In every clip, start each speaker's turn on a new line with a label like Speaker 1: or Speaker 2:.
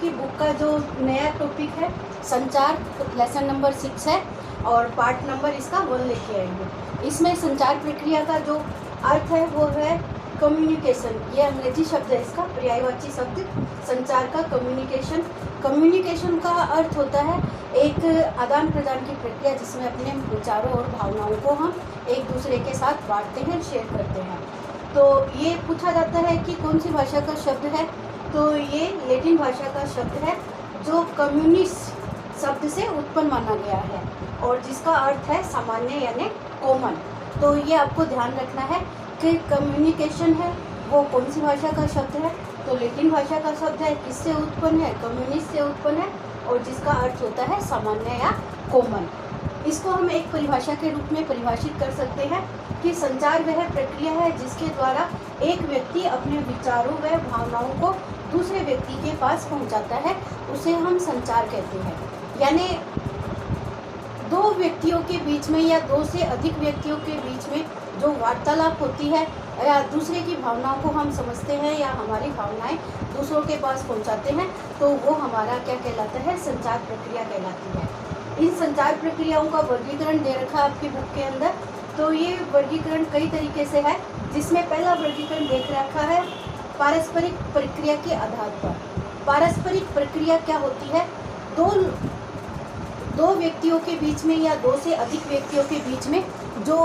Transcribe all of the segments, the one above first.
Speaker 1: आपकी बुक का जो नया टॉपिक है संचार, लेसन नंबर 6 है और पार्ट नंबर इसका 1 लेके आएंगे। इसमें संचार प्रक्रिया का जो अर्थ है वो है कम्युनिकेशन। ये अंग्रेजी शब्द है, इसका पर्यायवाची शब्द संचार का कम्युनिकेशन। कम्युनिकेशन का अर्थ होता है एक आदान प्रदान की प्रक्रिया जिसमें अपने विचारों और भावनाओं को हम एक दूसरे के साथ बांटते हैं, शेयर करते हैं। तो ये पूछा जाता है कि कौन सी भाषा का शब्द है, तो ये लैटिन भाषा का शब्द है जो कम्युनिस शब्द से उत्पन्न माना गया है और जिसका अर्थ है सामान्य यानी कॉमन। तो ये आपको ध्यान रखना है कि कम्युनिकेशन है वो कौन सी भाषा का शब्द है, तो लैटिन भाषा का शब्द है, किससे उत्पन्न है, कम्युनिस्ट से उत्पन्न है और जिसका अर्थ होता है सामान्य या कॉमन। इसको हम एक परिभाषा के रूप में परिभाषित कर सकते हैं कि संचार वह प्रक्रिया है जिसके द्वारा एक व्यक्ति अपने विचारों व भावनाओं को दूसरे व्यक्ति के पास पहुंचाता है, उसे हम संचार कहते हैं। यानी दो व्यक्तियों के बीच में या दो से अधिक व्यक्तियों के बीच में जो वार्तालाप होती है या दूसरे की भावनाओं को हम समझते हैं या हमारी भावनाएं दूसरों के पास पहुंचाते हैं, तो वो हमारा क्या कहलाता है, संचार प्रक्रिया कहलाती है। इन संचार प्रक्रियाओं का वर्गीकरण दे रखा है आपकी बुक के अंदर। तो ये वर्गीकरण कई तरीके से है, जिसमें पहला वर्गीकरण देख रखा है पारस्परिक प्रक्रिया के आधार पर। पारस्परिक प्रक्रिया क्या होती है, दो व्यक्तियों के बीच में या दो से अधिक व्यक्तियों के बीच में जो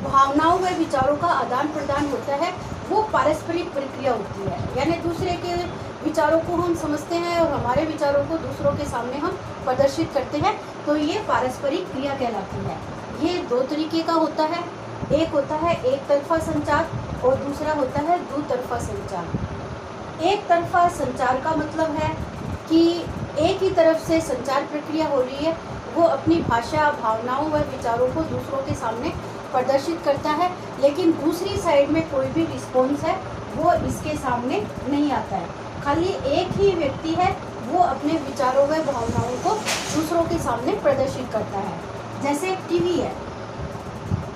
Speaker 1: भावनाओं व विचारों का आदान प्रदान होता है वो पारस्परिक प्रक्रिया होती है। यानी दूसरे के विचारों को हम समझते हैं और हमारे विचारों को दूसरों के सामने हम प्रदर्शित करते हैं, तो ये पारस्परिक क्रिया कहलाती है। ये दो तरीके का होता है, एक होता है एक तरफा संचार और दूसरा होता है दो तरफा संचार। एक तरफा संचार का मतलब है कि एक ही तरफ से संचार प्रक्रिया हो रही है, वो अपनी भाषा, भावनाओं व विचारों को दूसरों के सामने प्रदर्शित करता है, लेकिन दूसरी साइड में कोई भी रिस्पॉन्स है वो इसके सामने नहीं आता है। खाली एक ही व्यक्ति है वो अपने विचारों व भावनाओं को दूसरों के सामने प्रदर्शित करता है। जैसे टीवी है,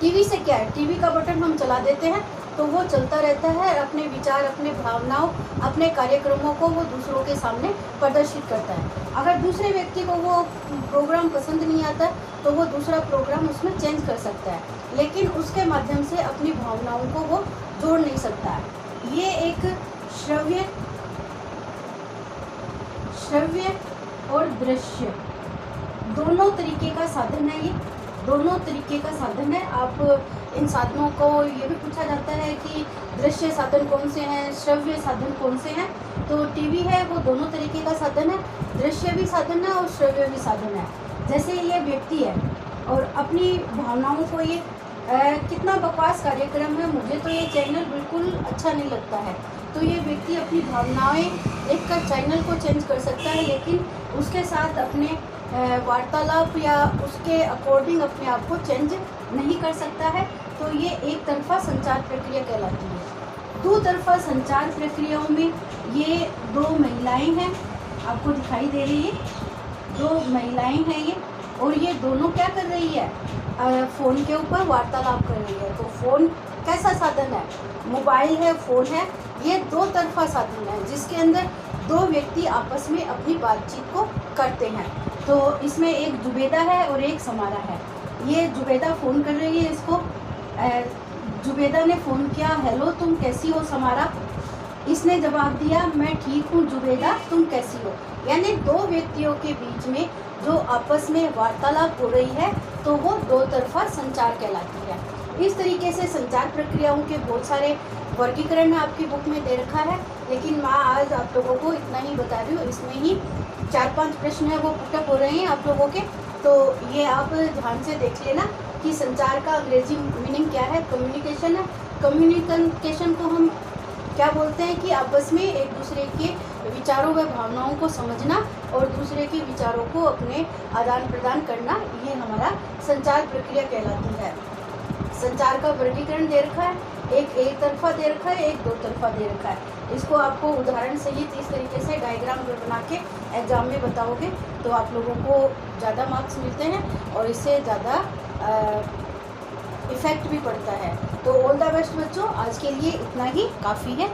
Speaker 1: टीवी से क्या है, टीवी का बटन हम चला देते हैं तो वो चलता रहता है, अपने विचार, अपने भावनाओं, अपने कार्यक्रमों को वो दूसरों के सामने प्रदर्शित करता है। अगर दूसरे व्यक्ति को वो प्रोग्राम पसंद नहीं आता तो वो दूसरा प्रोग्राम उसमें चेंज कर सकता है, लेकिन उसके माध्यम से अपनी भावनाओं को वो जोड़ नहीं सकता है। ये एक श्रव्य और दृश्य दोनों तरीके का साधन है। ये दोनों तरीके का साधन है। आप इन साधनों को ये भी पूछा जाता है कि दृश्य साधन कौन से हैं, श्रव्य साधन कौन से हैं, तो टीवी है वो दोनों तरीके का साधन है, दृश्य भी साधन है और श्रव्य भी साधन है। जैसे ये व्यक्ति है और अपनी भावनाओं को ये कितना बकवास कार्यक्रम है, मुझे तो ये चैनल बिल्कुल अच्छा नहीं लगता है, तो ये व्यक्ति अपनी भावनाएं देखकर चैनल को चेंज कर सकता है, लेकिन उसके साथ अपने वार्तालाप या उसके अकॉर्डिंग अपने आप को चेंज नहीं कर सकता है। तो ये एक तरफा संचार प्रक्रिया कहलाती है। दो तरफा संचार प्रक्रियाओं में ये दो महिलाएं हैं, आपको दिखाई दे रही है, दो महिलाएं हैं ये, और ये दोनों क्या कर रही है, फ़ोन के ऊपर वार्तालाप कर रही है। तो फ़ोन कैसा साधन है, मोबाइल है, फ़ोन है, ये दो तरफा साधन है जिसके अंदर दो व्यक्ति आपस में अपनी बातचीत को करते हैं। तो इसमें एक जुबेदा है और एक समारा है। ये जुबेदा फ़ोन कर रही है इसको, जुबेदा ने फ़ोन किया, हेलो तुम कैसी हो समारा, इसने जवाब दिया मैं ठीक हूँ जुबेदा तुम कैसी हो। यानी दो व्यक्तियों के बीच में जो आपस में वार्तालाप हो रही है तो वो दो तरफा संचार कहलाती है। इस तरीके से संचार प्रक्रियाओं के बहुत सारे वर्गीकरण आपकी बुक में दे रखा है, लेकिन मैं आज आप लोगों को इतना ही बता रही हूँ। इसमें ही 4-5 प्रश्न है वो पुटअप हो रहे हैं आप लोगों के, तो ये आप ध्यान से देख लेना कि संचार का अंग्रेजी मीनिंग क्या है। कम्युनिकेशन है, कम्युनिकेशन को हम क्या बोलते हैं कि आपस में एक दूसरे के विचारों व भावनाओं को समझना और दूसरे के विचारों को अपने आदान प्रदान करना, ये हमारा संचार प्रक्रिया कहलाती है। संचार का वर्गीकरण दे रखा है, एक तरफा दे रखा है, एक दो तरफा दे रखा है। इसको आपको उदाहरण सहित इस तरीके से डायग्राम बना के एग्जाम में बताओगे तो आप लोगों को ज़्यादा मार्क्स मिलते हैं और इससे ज़्यादा इफ़ेक्ट भी पड़ता है। तो ऑल द बेस्ट बच्चों, आज के लिए इतना ही काफ़ी है।